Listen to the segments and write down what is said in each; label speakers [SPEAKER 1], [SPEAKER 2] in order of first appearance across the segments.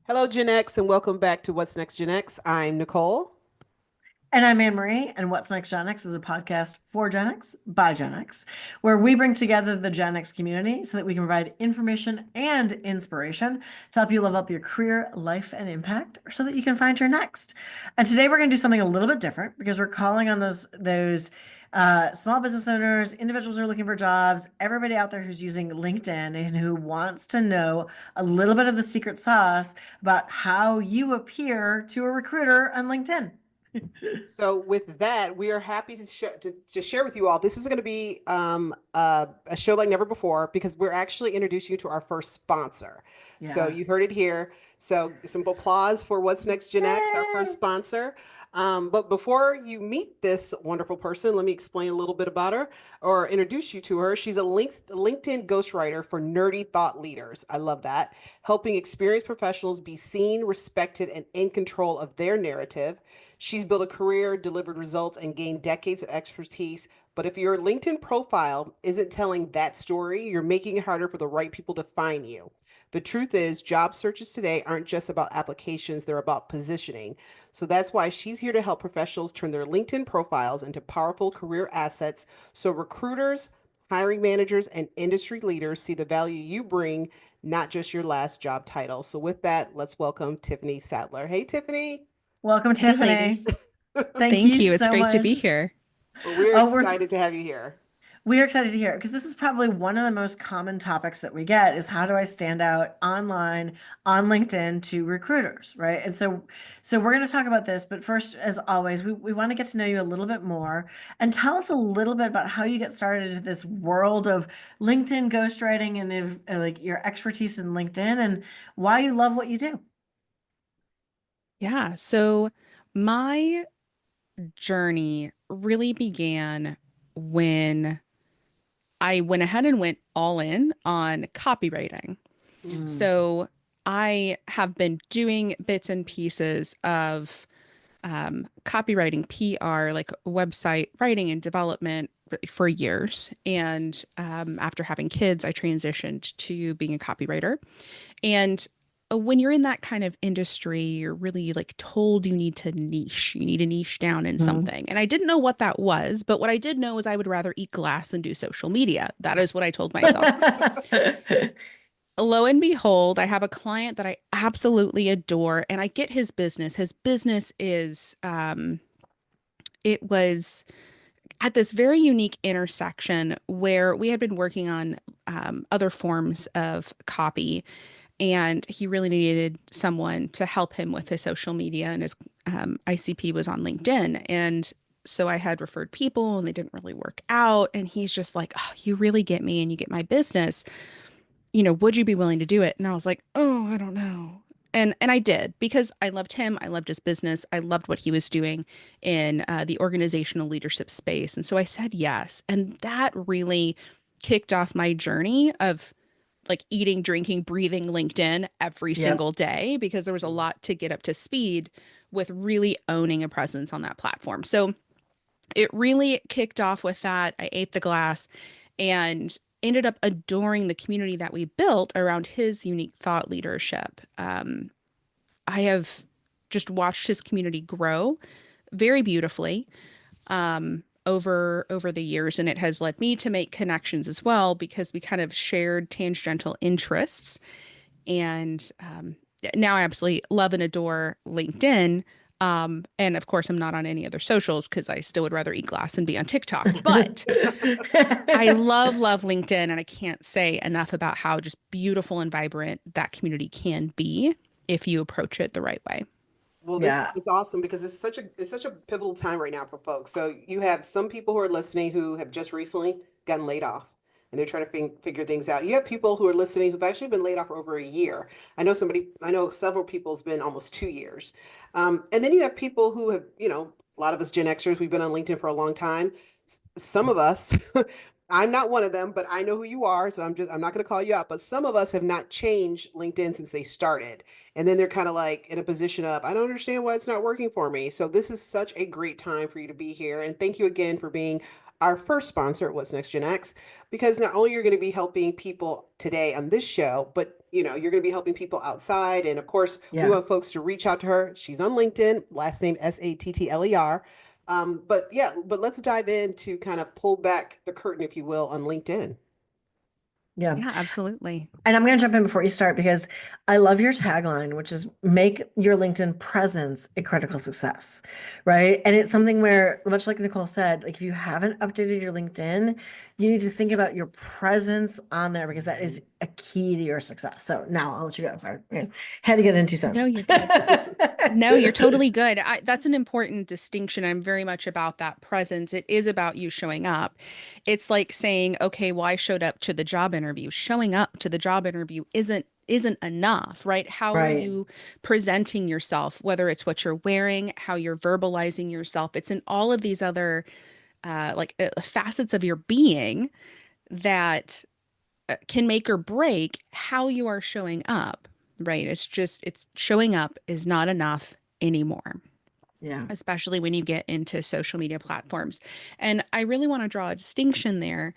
[SPEAKER 1] Hello, Gen X, and welcome back to What's Next Gen X. I'm Nicole.
[SPEAKER 2] And I'm Anne Marie, and What's Next Gen X is a podcast for Gen X by Gen X, where we bring together the Gen X community so that we can provide information and inspiration to help you level up your career, life, and impact, so that you can find your next. And today we're going to do something a little bit different because we're calling on those small business owners, individuals who are looking for jobs, everybody out there who's using LinkedIn and who wants to know a little bit of the secret sauce about how you appear to a recruiter on LinkedIn.
[SPEAKER 1] So, with that, we are happy to share with you all. This is going to be a show like never before because we're actually introducing you to our first sponsor. So,
[SPEAKER 2] Yeah.
[SPEAKER 1] you heard it here. So, some applause for What's Next Gen X, our first
[SPEAKER 2] Yay!
[SPEAKER 1] sponsor. But before you meet this wonderful person, let me explain a little bit about her or introduce you to her. She's a LinkedIn ghostwriter for nerdy thought leaders. I love that. Helping experienced professionals be seen, respected, and in control of their narrative. She's built a career, delivered results, and gained decades of expertise. But if your LinkedIn profile isn't telling that story, you're making it harder for the right people to find you. The truth is, job searches today aren't just about applications, they're about positioning. So that's why she's here to help professionals turn their LinkedIn profiles into powerful career assets so recruiters, hiring managers, and industry leaders see the value you bring, not just your last job title. So, with that, let's welcome Tiffany Sadler. Hey, Tiffany.
[SPEAKER 2] Welcome,
[SPEAKER 3] Hey,
[SPEAKER 2] Tiffany.
[SPEAKER 3] ladies.
[SPEAKER 2] Thank
[SPEAKER 3] Thank
[SPEAKER 2] you
[SPEAKER 3] you. It's
[SPEAKER 2] so
[SPEAKER 3] great to be
[SPEAKER 2] much.
[SPEAKER 3] here.
[SPEAKER 1] Well, we're
[SPEAKER 2] Oh, we're
[SPEAKER 1] excited to have you here.
[SPEAKER 2] we're excited to hear it because this is probably one of the most common topics that we get is how do I stand out online on LinkedIn to recruiters, right? And so we're going to talk about this, but first, as always, we want to get to know you a little bit more and tell us a little bit about how you get started into this world of LinkedIn ghostwriting and if, like your expertise in LinkedIn and why you love what you do.
[SPEAKER 3] Yeah. So my journey really began when I went ahead and went all in on copywriting.
[SPEAKER 1] Mm.
[SPEAKER 2] Mm.
[SPEAKER 3] So I have been doing bits and pieces of copywriting, PR, like website writing and development for years. And after having kids, I transitioned to being a copywriter. And when you're in that kind of industry, you're really like told you need to niche. You need to niche down in
[SPEAKER 2] Mhm.
[SPEAKER 3] something. And I didn't know what that was, but what I did know is I would rather eat glass than do social media. That is what I told myself. Lo and behold, I have a client that I absolutely adore, and I get his business. His business is, it was at this very unique intersection where we had been working on other forms of copy, and he really needed someone to help him with his social media, and his ICP was on LinkedIn. And so I had referred people and they didn't really work out. And he's just like, oh, you really get me and you get my business. Would you be willing to do it? And I was like, oh, I don't know. And I did because I loved him. I loved his business. I loved what he was doing in the organizational leadership space. And so I said yes. And that really kicked off my journey of like eating, drinking, breathing LinkedIn every
[SPEAKER 2] Yep.
[SPEAKER 3] single day because there was a lot to get up to speed with really owning a presence on that platform. So it really kicked off with that. I ate the glass and ended up adoring the community that we built around his unique thought leadership. I have just watched his community grow very beautifully over the years, and it has led me to make connections as well because we kind of shared tangential interests. And now I absolutely love and adore LinkedIn. And of course, I'm not on any other socials because I still would rather eat glass and be on TikTok. But I love LinkedIn, and I can't say enough about how just beautiful and vibrant that community can be if you approach it the right way.
[SPEAKER 1] Well, this
[SPEAKER 2] Yeah.
[SPEAKER 1] is awesome because it's such a pivotal time right now for folks. So you have some people who are listening who have just recently gotten laid off and they're trying to figure things out. You have people who are listening who've actually been laid off for over a year. I know several people's been almost 2 years. And then you have people who have, a lot of us Gen Xers, we've been on LinkedIn for a long time. Some of us, I'm not one of them, but I know who you are, so I'm not going to call you out. But some of us have not changed LinkedIn since they started. And then they're kind of like in a position of, I don't understand why it's not working for me. So this is such a great time for you to be here. And thank you again for being our first sponsor at What's Next Gen X, because not only you're going to be helping people today on this show, but you're going to be helping people outside. And of course, we
[SPEAKER 2] Yeah.
[SPEAKER 1] want folks to reach out to her. She's on LinkedIn, last name Sattler. But yeah, but let's dive in to kind of pull back the curtain, if you will, on LinkedIn.
[SPEAKER 2] Yeah.
[SPEAKER 3] Yeah, absolutely.
[SPEAKER 2] And I'm going to jump in before you start because I love your tagline, which is make your LinkedIn presence a critical success, right? And it's something where, much like Nicole said, like if you haven't updated your LinkedIn, you need to think about your presence on there because that is a key to your success. So now I'll let you go. Sorry. Yeah. Had to get in two
[SPEAKER 3] No,
[SPEAKER 2] cents.
[SPEAKER 3] you're good. No, you're totally good. That's an important distinction. I'm very much about that presence. It is about you showing up. It's like saying, okay, well, I showed up to the job interview. Showing up to the job interview isn't enough, right? How are
[SPEAKER 2] Right.
[SPEAKER 3] you presenting yourself, whether it's what you're wearing, how you're verbalizing yourself? It's in all of these other facets of your being that can make or break how you are showing up, right? It's showing up is not enough anymore,
[SPEAKER 2] Yeah.
[SPEAKER 3] especially when you get into social media platforms. And I really want to draw a distinction there.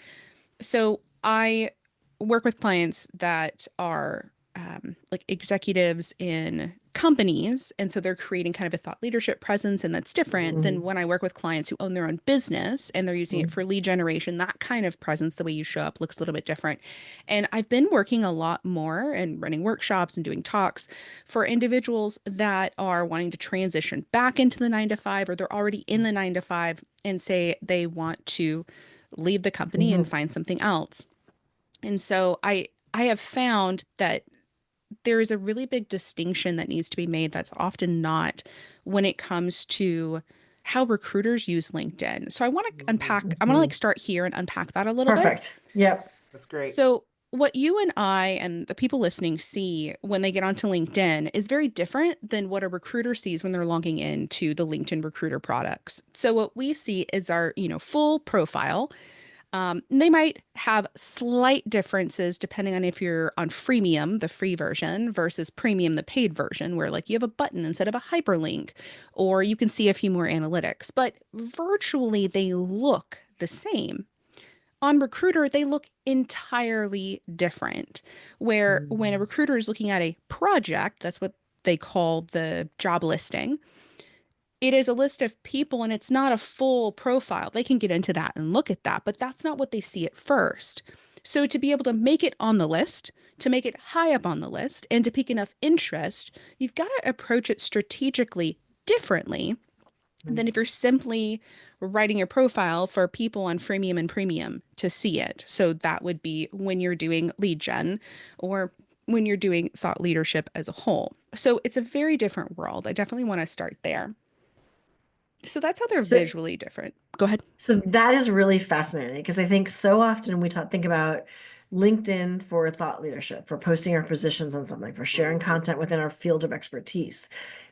[SPEAKER 3] So I work with clients that are like executives in companies. And so they're creating kind of a thought leadership presence. And that's different than
[SPEAKER 2] Mhm.
[SPEAKER 3] when I work with clients who own their own business and they're using it for lead generation. That kind of presence, the way you show up, looks a little bit different. And I've been working a lot more and running workshops and doing talks for individuals that are wanting to transition back into the 9 to 5, or they're already in the 9 to 5 and say they want to leave the company and
[SPEAKER 2] Mhm.
[SPEAKER 3] find something else. And so I have found that there is a really big distinction that needs to be made that's often not when it comes to how recruiters use LinkedIn. So I want to like
[SPEAKER 2] Mhm.
[SPEAKER 3] start here and unpack that a little bit.
[SPEAKER 2] Perfect. Yep.
[SPEAKER 1] That's great.
[SPEAKER 3] So what you and I and the people listening see when they get onto LinkedIn is very different than what a recruiter sees when they're logging into the LinkedIn recruiter products. So what we see is our, full profile. They might have slight differences depending on if you're on freemium, the free version, versus premium, the paid version, where like you have a button instead of a hyperlink, or you can see a few more analytics, but virtually they look the same. On Recruiter, they look entirely different. Where when a
[SPEAKER 2] Mhm.
[SPEAKER 3] recruiter is looking at a project, that's what they call the job listing, it is a list of people and it's not a full profile. They can get into that and look at that, but that's not what they see at first. So, to be able to make it on the list, to make it high up on the list, and to pique enough interest, you've got to approach it strategically differently than if you're simply writing your profile for people on freemium and premium to see it. So, that would be when you're doing lead gen or when you're doing thought leadership as a whole. So, it's a very different world. I definitely want to start there. So that's how they're
[SPEAKER 2] So
[SPEAKER 3] visually different. Go ahead.
[SPEAKER 2] So that is really fascinating because I think so often we think about LinkedIn for thought leadership, for posting our positions on something, for sharing
[SPEAKER 1] Mhm.
[SPEAKER 2] content within our field of expertise.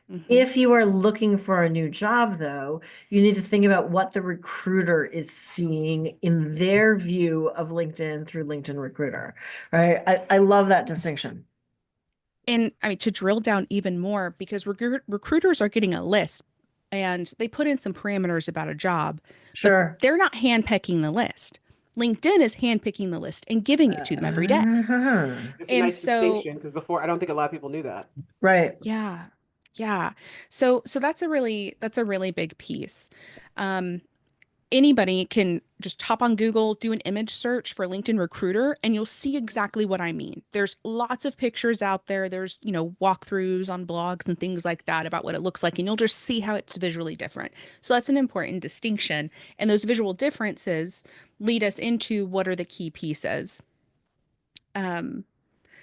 [SPEAKER 3] Hmm.
[SPEAKER 2] If you are looking for a new job, though, you need to think about what the recruiter is seeing in their view of LinkedIn through LinkedIn Recruiter, right? I love that distinction.
[SPEAKER 3] And I mean, to drill down even more, because recruiters are getting a list and they put in some parameters about a job, but
[SPEAKER 2] Sure.
[SPEAKER 3] they're not handpicking the list. LinkedIn is handpicking the list and giving it to them every day.
[SPEAKER 2] Uh-huh.
[SPEAKER 1] It's a
[SPEAKER 3] And
[SPEAKER 1] nice
[SPEAKER 3] so,
[SPEAKER 1] distinction because before I don't think a lot of people knew that.
[SPEAKER 2] Right.
[SPEAKER 3] yeah, yeah. So that's a really big piece. Um, Anybody can just hop on Google, do an image search for LinkedIn Recruiter, and you'll see exactly what I mean. There's lots of pictures out there. There's, walkthroughs on blogs and things like that about what it looks like, and you'll just see how it's visually different. So that's an important distinction. And those visual differences lead us into what are the key pieces. Um,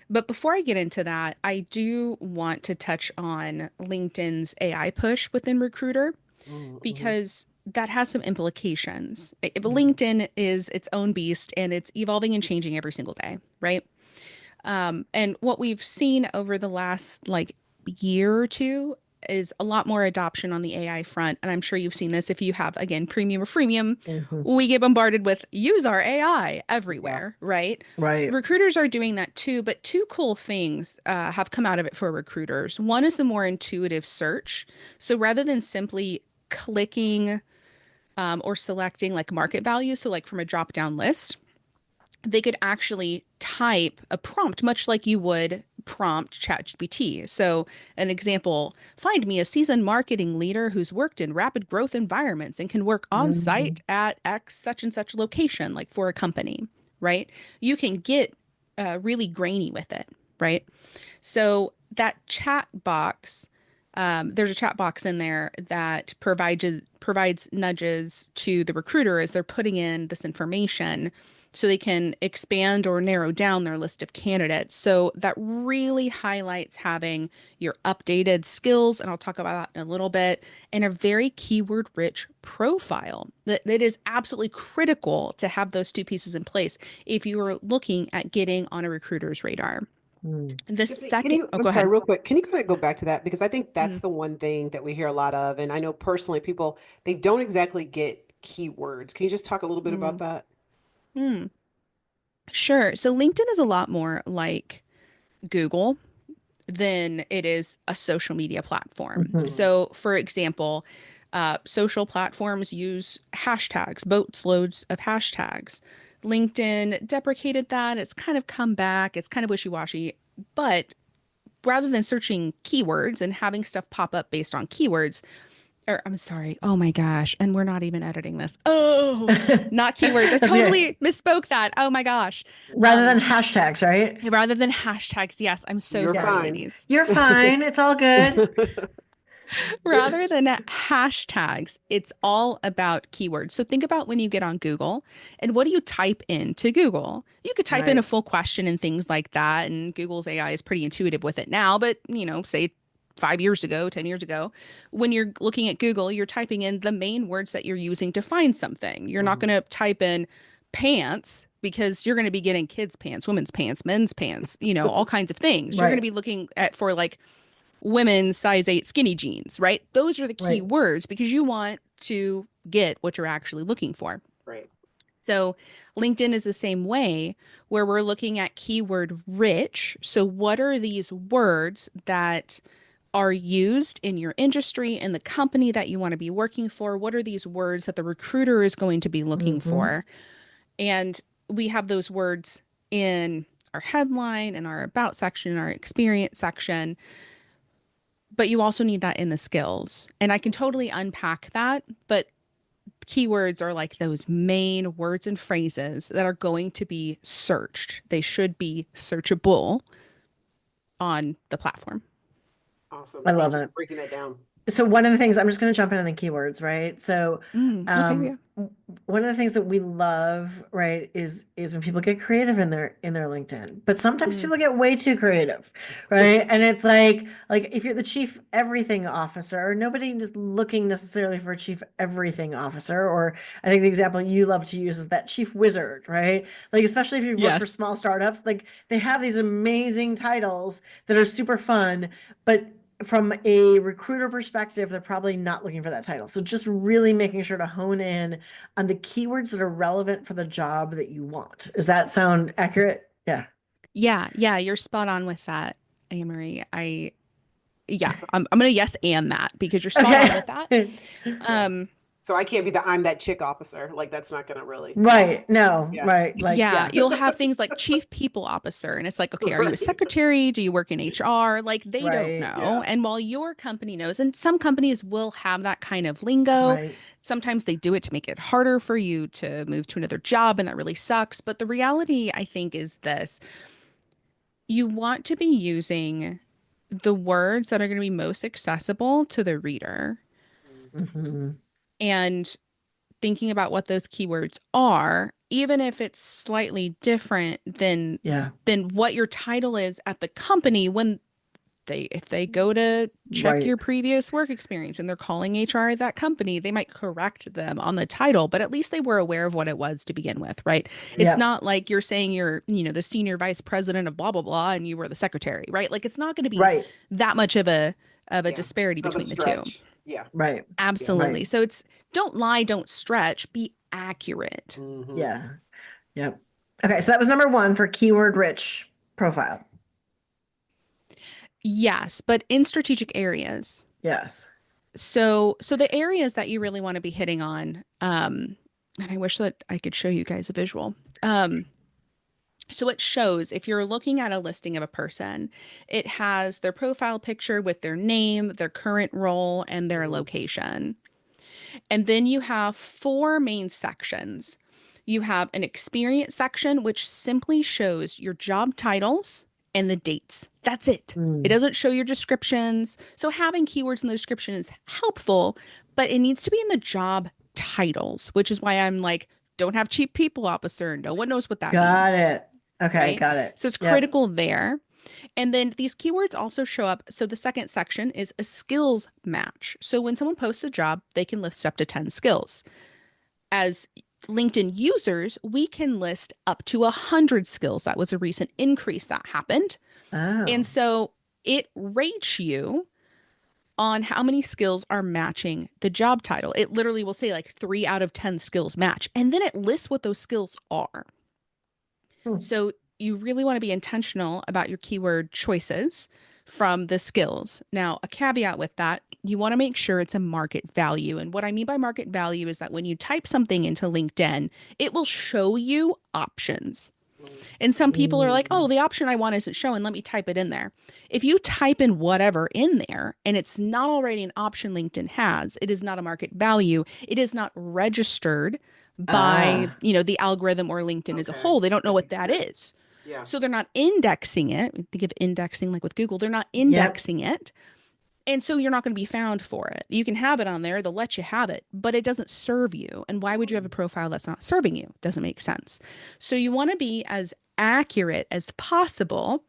[SPEAKER 3] but before I get into that, I do want to touch on LinkedIn's AI push within Recruiter
[SPEAKER 1] Mm-hmm.
[SPEAKER 3] because that has some implications.
[SPEAKER 2] Mhm.
[SPEAKER 3] LinkedIn is its own beast and it's evolving and changing every single day, right? And what we've seen over the last like year or two is a lot more adoption on the AI front. And I'm sure you've seen this if you have, again, premium or freemium,
[SPEAKER 2] Mhm.
[SPEAKER 3] we get bombarded with use our AI
[SPEAKER 1] Yeah.
[SPEAKER 3] everywhere, right?
[SPEAKER 2] Right.
[SPEAKER 3] Recruiters are doing that too, but two cool things have come out of it for recruiters. One is the more intuitive search. So rather than simply clicking or selecting like market value, so like from a drop down list, they could actually type a prompt, much like you would prompt ChatGPT. So, an example, find me a seasoned marketing leader who's worked in rapid growth environments and can work on
[SPEAKER 2] Mhm.
[SPEAKER 3] site at X such and such location, like for a company, right? You can get really grainy with it, right? So, that chat box, there's a chat box in there that provides nudges to the recruiter as they're putting in this information so they can expand or narrow down their list of candidates. So that really highlights having your updated skills, and I'll talk about that in a little bit, and a very keyword rich profile. That is absolutely critical to have those two pieces in place if you are looking at getting on a recruiter's radar.
[SPEAKER 2] Mm.
[SPEAKER 3] The
[SPEAKER 1] Tiffany, can
[SPEAKER 3] second,
[SPEAKER 1] you,
[SPEAKER 3] oh,
[SPEAKER 1] I'm
[SPEAKER 3] go
[SPEAKER 1] sorry,
[SPEAKER 3] ahead.
[SPEAKER 1] real quick. Can you kind of go back to that? Because I think that's
[SPEAKER 3] Mm,
[SPEAKER 1] the one thing that we hear a lot of. And I know personally people, they don't exactly get keywords. Can you just talk a little bit about
[SPEAKER 3] mm,
[SPEAKER 1] that?
[SPEAKER 3] mm. Sure. So LinkedIn is a lot more like Google than it is a social media platform.
[SPEAKER 2] Mhm.
[SPEAKER 1] Mm,
[SPEAKER 3] So, for example, social platforms use hashtags, boats loads of hashtags. LinkedIn deprecated that. It's kind of come back. It's kind of wishy-washy. But rather than searching keywords and having stuff pop up based on keywords, or I'm sorry, oh my gosh, and we're not even editing this. Oh, not keywords. I
[SPEAKER 2] That's okay.
[SPEAKER 3] totally misspoke that. Oh my gosh.
[SPEAKER 2] Rather than hashtags, right?
[SPEAKER 3] Rather than hashtags, yes, I'm so
[SPEAKER 1] you're
[SPEAKER 3] sorry,
[SPEAKER 2] Yes.
[SPEAKER 1] fine.
[SPEAKER 3] ladies.
[SPEAKER 2] You're fine. It's all good.
[SPEAKER 3] Rather than hashtags, it's all about keywords. So think about when you get on Google and what do you type into Google? You could type in a
[SPEAKER 2] Right.
[SPEAKER 3] full question and things like that, and Google's AI is pretty intuitive with it now, but say 5 years ago, 10 years ago, when you're looking at Google, you're typing in the main words that you're using to find something. You're not
[SPEAKER 1] Mhm.
[SPEAKER 3] going to type in pants because you're going to be getting kids' pants, women's pants, men's pants, all kinds of things. You're going to
[SPEAKER 2] Right.
[SPEAKER 3] be looking at for like women's size 8 skinny jeans, right? Those are the key
[SPEAKER 2] Right.
[SPEAKER 3] words because you want to get what you're actually looking for.
[SPEAKER 1] Right.
[SPEAKER 3] So, LinkedIn is the same way where we're looking at keyword rich. So, what are these words that are used in your industry and the company that you want to be working for? What are these words that the recruiter is going to be looking
[SPEAKER 2] Hmm.
[SPEAKER 3] for? And we have those words in our headline and our about section, our experience section, but you also need that in the skills. And I can totally unpack that, but keywords are like those main words and phrases that are going to be searched. They should be searchable on the platform.
[SPEAKER 1] Awesome.
[SPEAKER 2] I
[SPEAKER 1] Thank
[SPEAKER 2] love
[SPEAKER 1] you for
[SPEAKER 2] it.
[SPEAKER 1] breaking that down.
[SPEAKER 2] So one of the things I'm just going to jump into the keywords, right? So,
[SPEAKER 3] Okay, yeah.
[SPEAKER 2] one of the things that we love, right, is when people get creative in their LinkedIn. But sometimes
[SPEAKER 3] Mm,
[SPEAKER 2] people get way too creative, right? And it's like if you're the chief everything officer, nobody is looking necessarily for a chief everything officer. Or I think the example you love to use is that chief wizard, right? Like especially if you work for
[SPEAKER 3] yes.
[SPEAKER 2] small startups, like they have these amazing titles that are super fun, but from a recruiter perspective, they're probably not looking for that title. So just really making sure to hone in on the keywords that are relevant for the job that you want. Does that sound accurate? Yeah.
[SPEAKER 3] Yeah, yeah, you're spot on with that, Anne Marie. Yeah, I'm gonna yes and that because you're spot on
[SPEAKER 2] Okay.
[SPEAKER 3] with that.
[SPEAKER 1] Yeah.
[SPEAKER 3] Um,
[SPEAKER 1] So I can't be the I'm that chick officer. Like that's not gonna really.
[SPEAKER 2] Right. No,
[SPEAKER 1] Yeah.
[SPEAKER 2] right. Like,
[SPEAKER 3] Yeah,
[SPEAKER 2] yeah.
[SPEAKER 3] you'll have things like chief people officer, and it's like, okay, are you a
[SPEAKER 1] Right.
[SPEAKER 3] secretary? Do you work in HR? Like, they don't
[SPEAKER 2] Right.
[SPEAKER 3] know.
[SPEAKER 1] Yeah.
[SPEAKER 3] And while your company knows, and some companies will have that kind of lingo,
[SPEAKER 2] Right.
[SPEAKER 3] sometimes they do it to make it harder for you to move to another job, and that really sucks. But the reality, I think, is this: you want to be using the words that are going to be most accessible to the reader.
[SPEAKER 2] Hmm.
[SPEAKER 3] And thinking about what those keywords are, even if it's slightly different
[SPEAKER 2] Yeah.
[SPEAKER 3] than what your title is at the company when if they go to check
[SPEAKER 2] Right.
[SPEAKER 3] your previous work experience and they're calling HR at that company, they might correct them on the title, but at least they were aware of what it was to begin with, right? It's
[SPEAKER 2] Yeah.
[SPEAKER 3] not like you're saying you're the senior vice president of blah blah blah and you were the secretary, right? Like it's not going to be
[SPEAKER 2] Right.
[SPEAKER 3] that much of a
[SPEAKER 1] Yeah.
[SPEAKER 3] disparity
[SPEAKER 1] So the
[SPEAKER 3] between the two.
[SPEAKER 1] stretch. Yeah.
[SPEAKER 2] Right.
[SPEAKER 1] Yeah.
[SPEAKER 3] Absolutely.
[SPEAKER 2] Right.
[SPEAKER 3] So it's don't lie, don't stretch, be accurate.
[SPEAKER 1] Hmm.
[SPEAKER 2] Yeah. Yep. Okay. So that was number one for keyword rich profile.
[SPEAKER 3] Yes, but in strategic areas.
[SPEAKER 2] Yes.
[SPEAKER 3] So the areas that you really want to be hitting on, and I wish that I could show you guys a visual. Um, So it shows if you're looking at a listing of a person, it has their profile picture with their name, their current role, and their
[SPEAKER 1] Mhm.
[SPEAKER 3] location. And then you have four main sections. You have an experience section, which simply shows your job titles and the dates. That's it. It
[SPEAKER 2] Mm.
[SPEAKER 3] doesn't show your descriptions. So having keywords in the description is helpful, but it needs to be in the job titles, which is why I'm like, don't have chief people officer. No one knows what that
[SPEAKER 2] Got
[SPEAKER 3] means,
[SPEAKER 2] it. Okay,
[SPEAKER 3] right?
[SPEAKER 2] got it.
[SPEAKER 3] So it's
[SPEAKER 2] Yep.
[SPEAKER 3] critical there. And then these keywords also show up. So the second section is a skills match. So when someone posts a job, they can list up to 10 skills. As LinkedIn users, we can list up to 100 skills. That was a recent increase that happened. And
[SPEAKER 2] Oh.
[SPEAKER 3] so it rates you on how many skills are matching the job title. It literally will say like 3 out of 10 skills match. And then it lists what those skills are.
[SPEAKER 2] Hmm.
[SPEAKER 3] So you really want to be intentional about your keyword choices from the skills. Now, a caveat with that, you want to make sure it's a market value. And what I mean by market value is that when you type something into LinkedIn, it will show you options. And some people are like, oh,
[SPEAKER 2] Mm.
[SPEAKER 3] the option I want isn't showing. Let me type it in there. If you type in whatever in there and it's not already an option LinkedIn has, it is not a market value. It is not registered by,
[SPEAKER 2] Ah,
[SPEAKER 3] the algorithm or LinkedIn as a
[SPEAKER 1] Okay,
[SPEAKER 3] whole. They don't know
[SPEAKER 1] that
[SPEAKER 3] what
[SPEAKER 1] makes
[SPEAKER 3] that
[SPEAKER 1] sense.
[SPEAKER 3] is.
[SPEAKER 1] Yeah.
[SPEAKER 3] So they're not indexing it. Think of indexing like with Google. They're not
[SPEAKER 2] yep.
[SPEAKER 3] indexing it. And so you're not going to be found for it. You can have it on there, they'll let you have it, but it doesn't serve you. And why would you have a
[SPEAKER 1] Mm.
[SPEAKER 3] profile that's not serving you? Doesn't make sense. So you want to be as accurate as possible,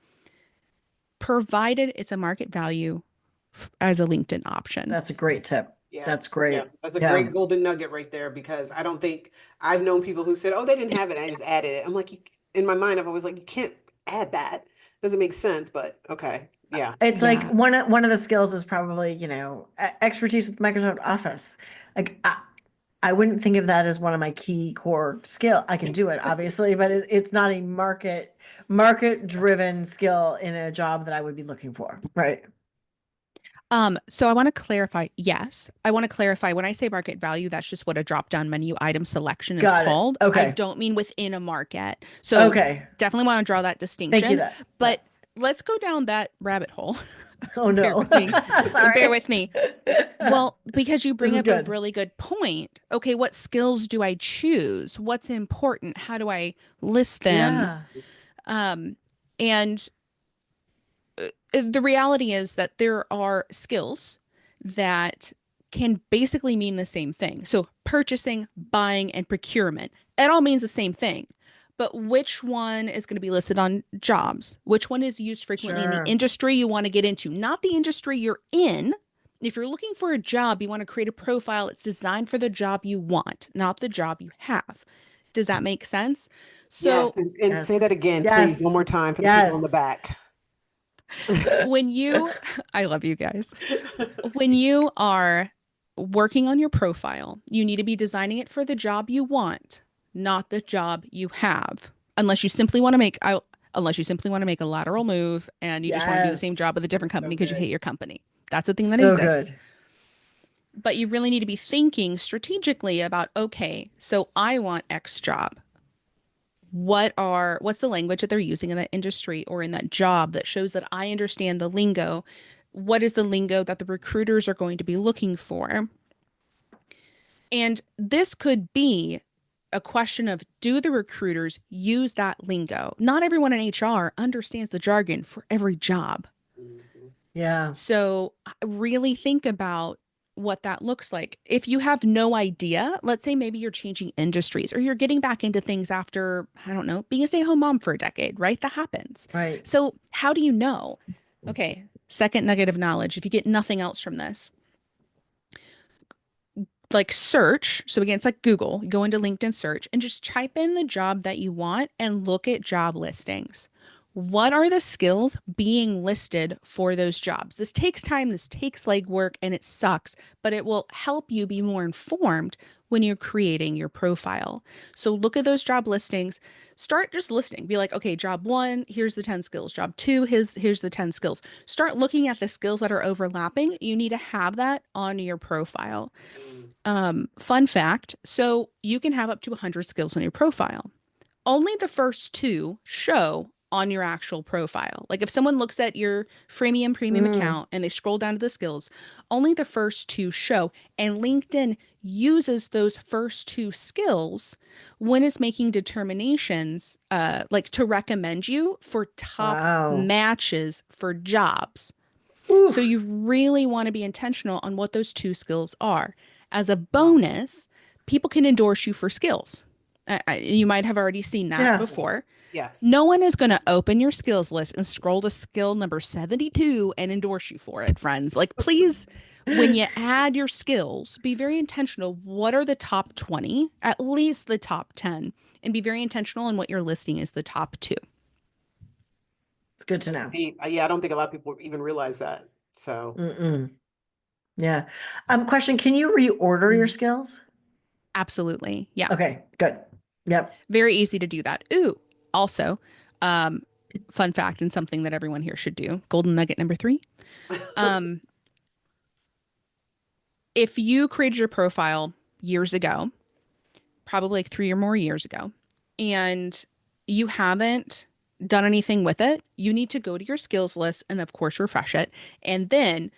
[SPEAKER 3] provided it's a market value as a LinkedIn option.
[SPEAKER 2] That's a great tip.
[SPEAKER 1] Yeah,
[SPEAKER 2] That's
[SPEAKER 1] yeah,
[SPEAKER 2] great.
[SPEAKER 1] that's a
[SPEAKER 2] Yeah.
[SPEAKER 1] great golden nugget right there because I don't think I've known people who said, "Oh, they didn't have it, I just added it." I'm like, in my mind, I've always like, you can't add that. Doesn't make sense, but okay, yeah.
[SPEAKER 2] It's like
[SPEAKER 3] Yeah.
[SPEAKER 2] one of the skills is probably, expertise with Microsoft Office. Like I wouldn't think of that as one of my key core skill. I can do it, obviously, but it's not a market driven skill in a job that I would be looking for. Right.
[SPEAKER 3] So I want to clarify, yes, I want to clarify when I say market value, that's just what a drop-down menu item selection is
[SPEAKER 2] Got it.
[SPEAKER 3] called. I
[SPEAKER 2] Okay.
[SPEAKER 3] don't mean within a market. So
[SPEAKER 2] Okay.
[SPEAKER 3] definitely want to draw that
[SPEAKER 2] Thank you
[SPEAKER 3] distinction,
[SPEAKER 2] that.
[SPEAKER 3] but let's go down that rabbit hole.
[SPEAKER 2] Oh
[SPEAKER 3] Bear
[SPEAKER 2] no.
[SPEAKER 3] with me. Bear
[SPEAKER 2] Sorry.
[SPEAKER 3] with me. Well, because you
[SPEAKER 2] This
[SPEAKER 3] bring
[SPEAKER 2] is
[SPEAKER 3] up a
[SPEAKER 2] good.
[SPEAKER 3] really good point. Okay, what skills do I choose? What's important? How do I list them?
[SPEAKER 2] Yeah.
[SPEAKER 3] Um, and the reality is that there are skills that can basically mean the same thing. So, purchasing, buying, and procurement, it all means the same thing. But which one is going to be listed on jobs? Which one is used frequently in the
[SPEAKER 2] Sure.
[SPEAKER 3] industry you want to get into? Not the industry you're in. If you're looking for a job, you want to create a profile that's designed for the job you want, not the job you have. Does that make sense?
[SPEAKER 1] Yes,
[SPEAKER 3] So,
[SPEAKER 1] and say that
[SPEAKER 2] Yes.
[SPEAKER 1] again, please, one
[SPEAKER 2] Yes.
[SPEAKER 1] more time for the people in the
[SPEAKER 2] Yes.
[SPEAKER 1] back.
[SPEAKER 3] when you, I love you guys. When you are working on your profile, you need to be designing it for the job you want, not the job you have. Unless you simply want to make unless you simply want to make a lateral move and you just want to do the same job with
[SPEAKER 2] Yes.
[SPEAKER 3] a different
[SPEAKER 1] So
[SPEAKER 3] company because you hate
[SPEAKER 1] good.
[SPEAKER 3] your company. That's a thing that
[SPEAKER 2] So
[SPEAKER 3] exists.
[SPEAKER 2] good.
[SPEAKER 3] But you really need to be thinking strategically about, okay, so I want X job. What's the language that they're using in that industry or in that job that shows that I understand the lingo? What is the lingo that the recruiters are going to be looking for? And this could be a question of, do the recruiters use that lingo? Not everyone in HR understands the jargon for every job.
[SPEAKER 1] Mhm.
[SPEAKER 2] Yeah.
[SPEAKER 3] So really think about what that looks like. If you have no idea, let's say maybe you're changing industries or you're getting back into things after, I don't know, being a stay-at-home mom for a decade, right? That happens.
[SPEAKER 2] Right.
[SPEAKER 3] So how do you know? Okay, second nugget of knowledge. If you get nothing else from this, like search. So again, it's like Google. You go into LinkedIn search and just type in the job that you want and look at job listings. What are the skills being listed for those jobs? This takes time, this takes legwork, and it sucks, but it will help you be more informed when you're creating your profile. So look at those job listings, start just listing. Be like, okay, job one, here's the 10 skills. Job two, here's the 10 skills. Start looking at the skills that are overlapping. You need to have that on your profile.
[SPEAKER 1] Mm.
[SPEAKER 3] Fun fact, so you can have up to 100 skills on your profile. only the first two show on your actual profile. Like if someone looks at your freemium premium
[SPEAKER 2] Mm.
[SPEAKER 3] account and they scroll down to the skills, only the first two show. And LinkedIn uses those first two skills when it's making determinations, like to recommend you for top
[SPEAKER 2] Wow.
[SPEAKER 3] matches for jobs.
[SPEAKER 2] Ooh.
[SPEAKER 3] So you really want to be intentional on what those two skills are. As a
[SPEAKER 1] Wow.
[SPEAKER 3] bonus, people can endorse you for skills. You might have already seen that
[SPEAKER 2] Yeah.
[SPEAKER 3] before.
[SPEAKER 1] Yes. Yes.
[SPEAKER 3] No one is going to open your skills list and scroll to skill number 72 and endorse you for it, friends. Like, please, when you add your skills, be very intentional. What are the top 20, at least the top 10, and be very intentional in what you're listing is the top two.
[SPEAKER 2] It's good to know.
[SPEAKER 1] Yeah, I don't think a lot of people even realize that. So
[SPEAKER 2] Mm-mm. Yeah. Question, can you reorder your
[SPEAKER 1] Mhm.
[SPEAKER 2] skills?
[SPEAKER 3] Absolutely. Yeah.
[SPEAKER 2] Okay, good. Yep.
[SPEAKER 3] Very easy to do that. Ooh, also, um, fun fact and something that everyone here should do. Golden nugget number three. Um, if you created your profile years ago, probably like 3 or more years ago, and you haven't done anything with it, you need to go to your skills list and, of course, refresh it. And then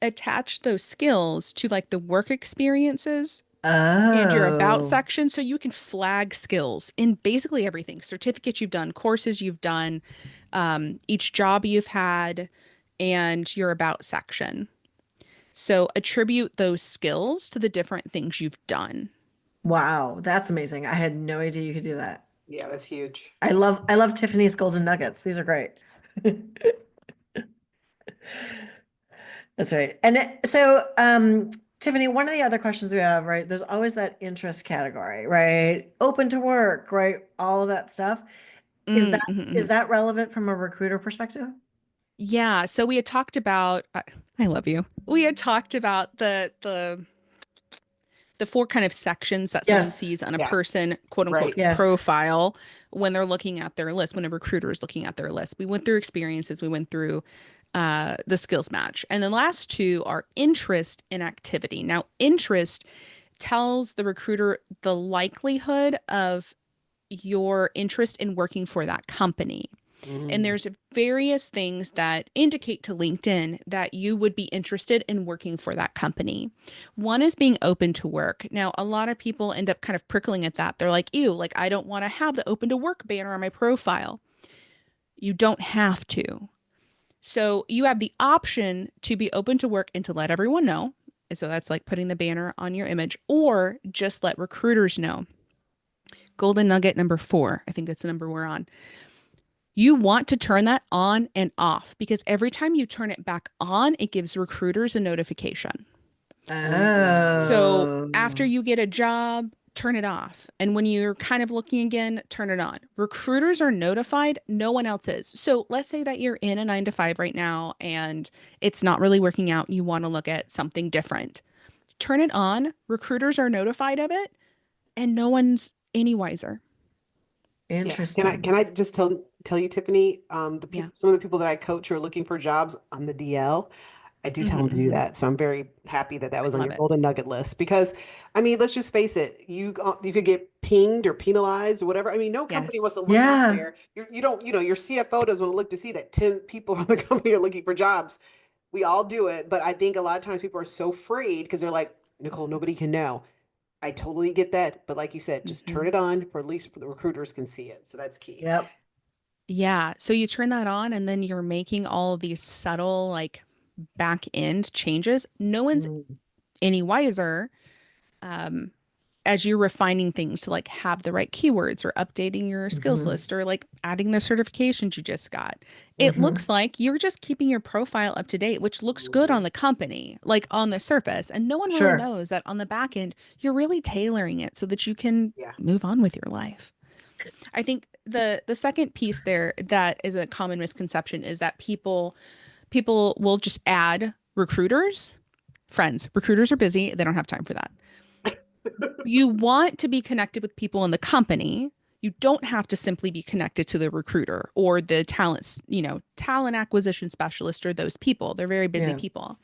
[SPEAKER 3] attach those skills to like the work experiences and your about
[SPEAKER 2] Oh,
[SPEAKER 3] section so you can flag skills in basically everything certificates you've done, courses you've done, each job you've had, and your about section. So attribute those skills to the different things you've done.
[SPEAKER 2] wow. That's amazing. I had no idea you could do that.
[SPEAKER 1] yeah, that's huge.
[SPEAKER 2] I love Tiffany's golden nuggets. These are great. That's right. Tiffany, one of the other questions we have, right? There's always that interest category, right? Open to work, right? All of that stuff. Is
[SPEAKER 3] Mm,
[SPEAKER 2] that
[SPEAKER 3] mhm,
[SPEAKER 2] is
[SPEAKER 3] mhm.
[SPEAKER 2] that relevant from a recruiter perspective?
[SPEAKER 3] Yeah, so we had talked about I love you. We had talked about the four kind of sections that someone
[SPEAKER 2] Yes.
[SPEAKER 3] sees on a
[SPEAKER 1] Yeah,
[SPEAKER 3] person, quote unquote,
[SPEAKER 1] right.
[SPEAKER 2] Yes.
[SPEAKER 3] profile when they're looking at their list, when a recruiter is looking at their list. We went through experiences, we went through the skills match. And the last two are interest and activity. Now, interest tells the recruiter the likelihood of your interest in working for that company. And
[SPEAKER 1] Mm.
[SPEAKER 3] there's various things that indicate to LinkedIn that you would be interested in working for that company. One is being open to work. Now, a lot of people end up kind of prickling at that. They're like, ew, like I don't want to have the open to work banner on my profile. You don't have to. So you have the option to be open to work and to let everyone know. So that's like putting the banner on your image, or just let recruiters know. Golden nugget number four, I think that's the number we're on. You want to turn that on and off because every time you turn it back on, it gives recruiters a notification. So after
[SPEAKER 2] Oh,
[SPEAKER 3] you get a job, turn it off. And when you're kind of looking again, turn it on. Recruiters are notified, no one else is. So let's say that you're in a 9 to 5 right now and it's not really working out. You want to look at something different. Turn it on. Recruiters are notified of it and no one's any wiser.
[SPEAKER 1] Yeah. Can
[SPEAKER 2] interesting.
[SPEAKER 1] I just tell you, Tiffany, the
[SPEAKER 3] Yeah.
[SPEAKER 1] people some of the people that I coach who are looking for jobs on the DL, I do tell them to do
[SPEAKER 3] Hmm.
[SPEAKER 1] that. So I'm very happy that that was
[SPEAKER 3] I
[SPEAKER 1] on
[SPEAKER 3] love
[SPEAKER 1] your
[SPEAKER 3] it.
[SPEAKER 1] golden nugget list because I mean, let's just face it, you could get pinged or penalized or whatever. I mean, no company wants
[SPEAKER 3] Yes.
[SPEAKER 1] to look out
[SPEAKER 2] Yeah.
[SPEAKER 1] there. You don't, your CFO doesn't want to look to see that 10 people from the company are looking for jobs. We all do it, but I think a lot of times people are so afraid because they're like, Nicole, nobody can know. I totally get that, but like you said, just turn
[SPEAKER 3] Hmm.
[SPEAKER 1] it on for at least for the recruiters can see it. So that's key.
[SPEAKER 2] Yep.
[SPEAKER 3] Yeah. So you turn that on and then you're making all of these subtle, like back end changes. No one's
[SPEAKER 2] Mm.
[SPEAKER 3] any wiser um, as you're refining things to like have the right keywords or updating your skills
[SPEAKER 2] Hmm.
[SPEAKER 3] list or like adding the certifications you just got. It looks
[SPEAKER 2] Hmm.
[SPEAKER 3] like you're just keeping your profile up to date, which looks good on
[SPEAKER 1] Mhm.
[SPEAKER 3] the company, like on the surface. And no one really
[SPEAKER 2] Sure.
[SPEAKER 3] knows that on the back end, you're really tailoring it so that you can
[SPEAKER 1] Yeah.
[SPEAKER 3] move on with your life. I think the second piece there that is a common misconception is that people will just add recruiters. Friends, recruiters are busy. They don't have time for that. You want to be connected with people in the company. You don't have to simply be connected to the recruiter or the talents, talent acquisition specialist or those people. They're very busy
[SPEAKER 2] Yeah.
[SPEAKER 3] people.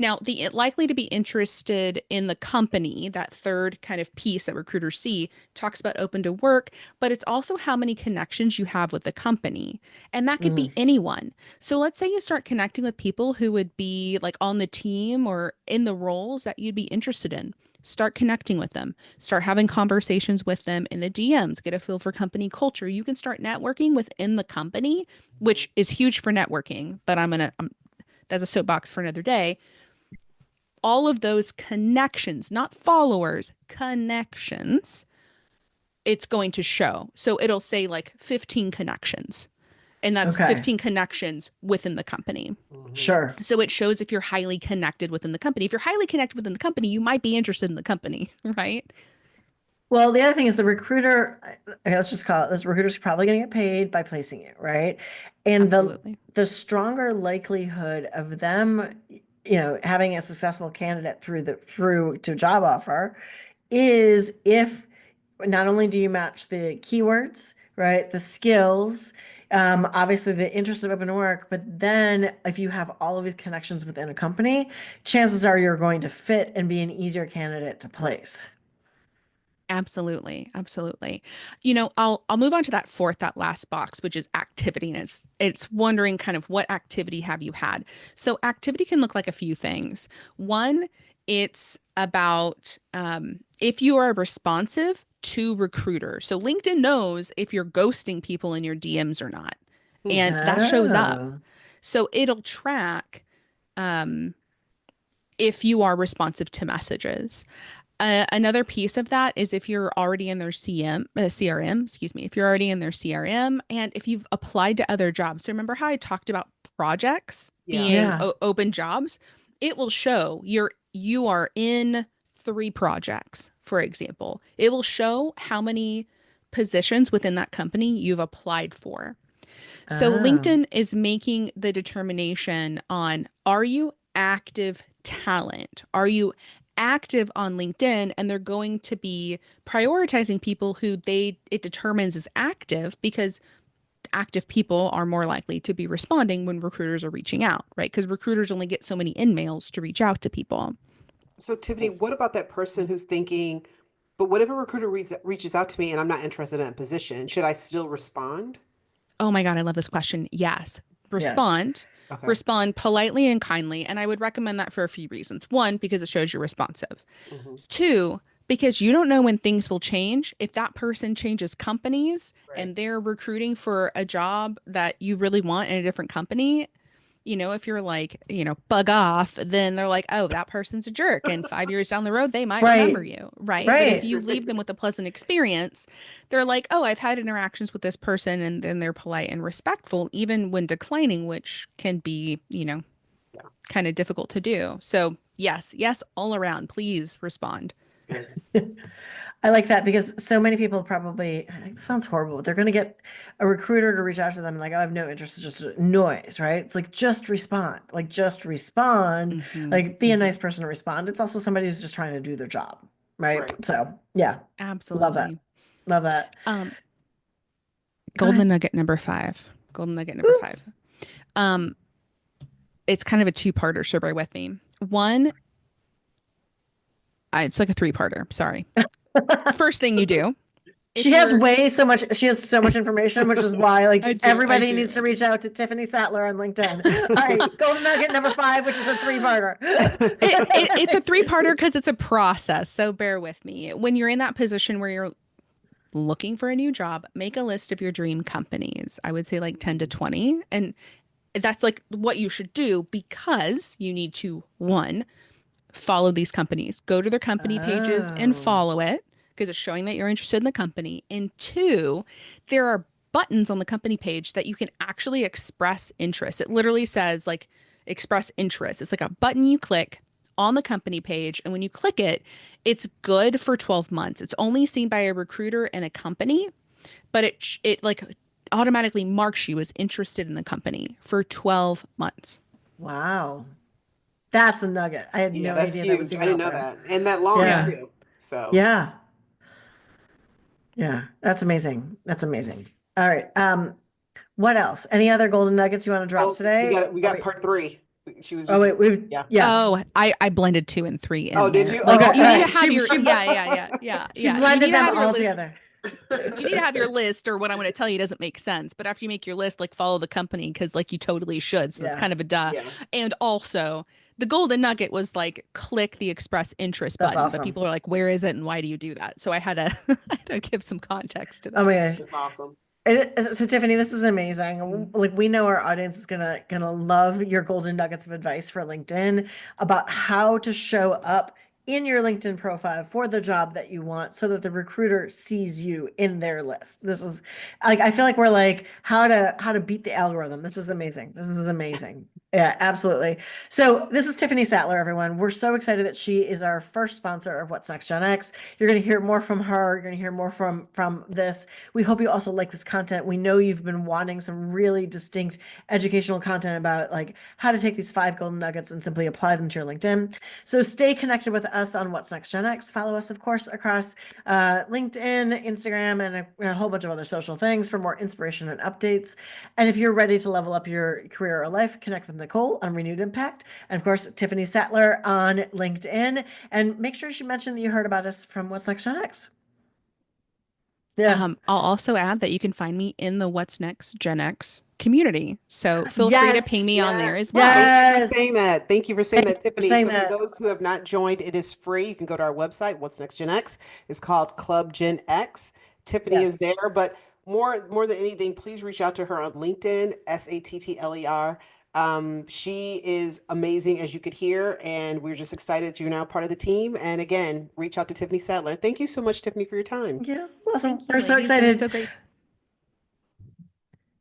[SPEAKER 3] Now, the likely to be interested in the company, that third kind of piece that recruiters see, talks about open to work, but it's also how many connections you have with the company. And that could
[SPEAKER 2] Mm.
[SPEAKER 3] be anyone. So let's say you start connecting with people who would be like on the team or in the roles that you'd be interested in. Start connecting with them. Start having conversations with them in the DMs. Get a feel for company culture. You can start networking within the company, which is huge for networking, but that's a soapbox for another day. All of those connections, not followers, connections, it's going to show. So it'll say like 15 connections, and that's
[SPEAKER 2] Okay.
[SPEAKER 3] 15 connections within the company.
[SPEAKER 1] Mhm.
[SPEAKER 2] Sure.
[SPEAKER 3] So it shows if you're highly connected within the company. If you're highly connected within the company, you might be interested in the company, right?
[SPEAKER 2] Well, the other thing is the recruiter, let's just call it this recruiter's probably going to get paid by placing you, right? And
[SPEAKER 3] Absolutely.
[SPEAKER 2] the stronger likelihood of them, having a successful candidate through to job offer is if not only do you match the keywords, right, the skills, obviously the interest of open work, but then if you have all of these connections within a company, chances are you're going to fit and be an easier candidate to place.
[SPEAKER 3] Absolutely. Absolutely. I'll move on to that last box, which is activity. And it's wondering kind of what activity have you had? So activity can look like a few things. One, it's about if you are responsive to recruiters. So LinkedIn knows if you're ghosting people in your DMs or not.
[SPEAKER 1] Hmm.
[SPEAKER 3] And that shows up.
[SPEAKER 2] Oh,
[SPEAKER 3] So it'll track if you are responsive to messages. Another piece of that is if you're already in their CRM, excuse me, if you're already in their CRM and if you've applied to other jobs. So remember how I talked about projects
[SPEAKER 1] Yeah.
[SPEAKER 3] being
[SPEAKER 2] yeah.
[SPEAKER 3] open jobs? It will show you are in 3 projects, for example. It will show how many positions within that company you've applied for. So
[SPEAKER 2] Oh,
[SPEAKER 3] LinkedIn is making the determination on, are you active talent? Are you active on LinkedIn? And they're going to be prioritizing people who it determines as active because active people are more likely to be responding when recruiters are reaching out, right? Because recruiters only get so many in-mails to reach out to people.
[SPEAKER 1] So, Tiffany, what about that person who's thinking, but what if a recruiter reaches out to me and I'm not interested in that position? Should I still respond?
[SPEAKER 3] Oh my God, I love this question. Yes.
[SPEAKER 2] yes.
[SPEAKER 3] Respond.
[SPEAKER 1] Okay.
[SPEAKER 3] Respond politely and kindly. And I would recommend that for a few reasons. One, because it shows you're responsive.
[SPEAKER 1] Hmm.
[SPEAKER 3] Two, because you don't know when things will change. If that person changes companies
[SPEAKER 1] Right.
[SPEAKER 3] and they're recruiting for a job that you really want in a different company, if you're like, bug off, then they're like, oh, that person's a jerk. And 5 years down the road, they might remember
[SPEAKER 2] Right.
[SPEAKER 3] you. Right. But if
[SPEAKER 2] Right.
[SPEAKER 3] you leave them with a pleasant experience, they're like, oh, I've had interactions with this person. And then they're polite and respectful, even when declining, which can be,
[SPEAKER 1] Yeah.
[SPEAKER 3] kind of difficult to do. So, yes, yes, all around. Please respond.
[SPEAKER 1] Good.
[SPEAKER 2] I like that because so many people probably, it sounds horrible, but they're going to get a recruiter to reach out to them like, oh, I have no interest, it's just noise, right? It's like, just respond,
[SPEAKER 3] Hmm.
[SPEAKER 2] like be a nice person to respond. It's also somebody who's just trying to do their job, right?
[SPEAKER 1] Right.
[SPEAKER 2] So, yeah, love that.
[SPEAKER 3] Absolutely.
[SPEAKER 2] Love that.
[SPEAKER 3] Um,
[SPEAKER 2] Go ahead.
[SPEAKER 3] golden nugget number 5. Golden nugget number
[SPEAKER 2] Woo.
[SPEAKER 3] 5. Um, it's kind of a two-parter, so bear with me. One, it's like a three-parter. Sorry. First thing you do, if you're
[SPEAKER 2] She has so much information, which is why
[SPEAKER 3] I
[SPEAKER 2] like
[SPEAKER 3] do, I
[SPEAKER 2] everybody needs
[SPEAKER 3] do,
[SPEAKER 2] to
[SPEAKER 3] I
[SPEAKER 2] reach
[SPEAKER 3] do.
[SPEAKER 2] out to Tiffany Sattler on LinkedIn. All right, golden nugget number 5, which is a three-parter.
[SPEAKER 3] It's a three-parter because it's a process. So bear with me. When you're in that position where you're looking for a new job, make a list of your dream companies. I would say like 10 to 20. And that's like what you should do because you need to, one, follow these companies, go to their company pages and
[SPEAKER 2] Oh.
[SPEAKER 3] follow it because it's showing that you're interested in the company. And two, there are buttons on the company page that you can actually express interest. It literally says like express interest. It's like a button you click on the company page. And when you click it, it's good for 12 months. It's only seen by a recruiter and a company, but it like automatically marks you as interested in the company for 12 months.
[SPEAKER 2] Wow. That's a nugget. I had
[SPEAKER 1] Yeah,
[SPEAKER 2] no
[SPEAKER 1] that's
[SPEAKER 2] idea that was
[SPEAKER 1] huge. I
[SPEAKER 2] even
[SPEAKER 1] didn't
[SPEAKER 2] out
[SPEAKER 1] know
[SPEAKER 2] there.
[SPEAKER 1] that. And that long
[SPEAKER 3] Yeah.
[SPEAKER 2] Yeah.
[SPEAKER 1] too. So,
[SPEAKER 2] Yeah. Yeah, that's amazing. That's amazing. All right. What else? Any other golden nuggets you want to drop
[SPEAKER 1] Oh,
[SPEAKER 2] today?
[SPEAKER 1] we
[SPEAKER 2] Oh
[SPEAKER 1] got
[SPEAKER 2] wait,
[SPEAKER 1] part three. She was
[SPEAKER 2] oh
[SPEAKER 1] just,
[SPEAKER 2] wait,
[SPEAKER 1] yeah.
[SPEAKER 2] yeah.
[SPEAKER 3] Oh, I blended 2 and 3
[SPEAKER 1] Oh,
[SPEAKER 3] in
[SPEAKER 1] did
[SPEAKER 3] there.
[SPEAKER 1] you?
[SPEAKER 3] Like
[SPEAKER 2] Okay,
[SPEAKER 1] Oh,
[SPEAKER 2] all
[SPEAKER 3] you need to
[SPEAKER 2] right.
[SPEAKER 3] have your,
[SPEAKER 2] She she
[SPEAKER 3] You need
[SPEAKER 2] blended
[SPEAKER 3] to
[SPEAKER 2] them
[SPEAKER 3] have your
[SPEAKER 2] all
[SPEAKER 3] list.
[SPEAKER 2] together.
[SPEAKER 3] You need to have your list, or what I'm going to tell you doesn't make sense. But after you make your list, like follow the company because like you totally should. So it's
[SPEAKER 2] Yeah,
[SPEAKER 3] kind of a duh.
[SPEAKER 1] yeah.
[SPEAKER 3] And also, the golden nugget was like click the express interest
[SPEAKER 2] that's
[SPEAKER 3] button. But
[SPEAKER 2] awesome.
[SPEAKER 3] people are like, where is it and why do you do that? So I had to I had to give some context to
[SPEAKER 2] Oh
[SPEAKER 3] that.
[SPEAKER 2] my gosh.
[SPEAKER 1] That's awesome.
[SPEAKER 2] So Tiffany, this is amazing. Like we know our audience is gonna love your golden nuggets of advice for LinkedIn about how to show up in your LinkedIn profile for the job that you want so that the recruiter sees you in their list. This is like I feel like we're like how to beat the algorithm. This is amazing. This is amazing. Yeah, absolutely. So this is Tiffany Sattler, everyone. We're so excited that she is our first sponsor of What's Next Gen X. You're going to hear more from her. You're going to hear more from this. We hope you also like this content. We know you've been wanting some really distinct educational content about like how to take these 5 golden nuggets and simply apply them to your LinkedIn. So stay connected with us on What's Next Gen X. Follow us, of course, across LinkedIn, Instagram, and a whole bunch of other social things for more inspiration and updates. And if you're ready to level up your career or life, connect with Nicole on Renewed Impact. And of course, Tiffany Sattler on LinkedIn. And make sure you mention that you heard about us from What's Next Gen X. Yeah.
[SPEAKER 3] I'll also add that you can find me in the What's Next Gen X community. So feel free to ping
[SPEAKER 2] Yes.
[SPEAKER 3] me on there
[SPEAKER 1] Yes.
[SPEAKER 3] as well.
[SPEAKER 1] Thank you for saying
[SPEAKER 2] Yes.
[SPEAKER 1] that. Thank you for saying that,
[SPEAKER 2] For
[SPEAKER 1] Tiffany.
[SPEAKER 2] saying
[SPEAKER 1] So for
[SPEAKER 2] that.
[SPEAKER 1] those who have not joined, it is free. You can go to our website, What's Next Gen X. It's called Club Gen X. Tiffany is
[SPEAKER 2] Yes.
[SPEAKER 1] there, but more than anything, please reach out to her on LinkedIn, Sattler. She is amazing, as you could hear, and we're just excited that you're now part of the team. And again, reach out to Tiffany Sattler. Thank you so much, Tiffany, for your time.
[SPEAKER 2] Yes. Awesome.
[SPEAKER 3] Thank you,
[SPEAKER 2] We're so
[SPEAKER 3] ladies. It was
[SPEAKER 2] excited.
[SPEAKER 3] so great.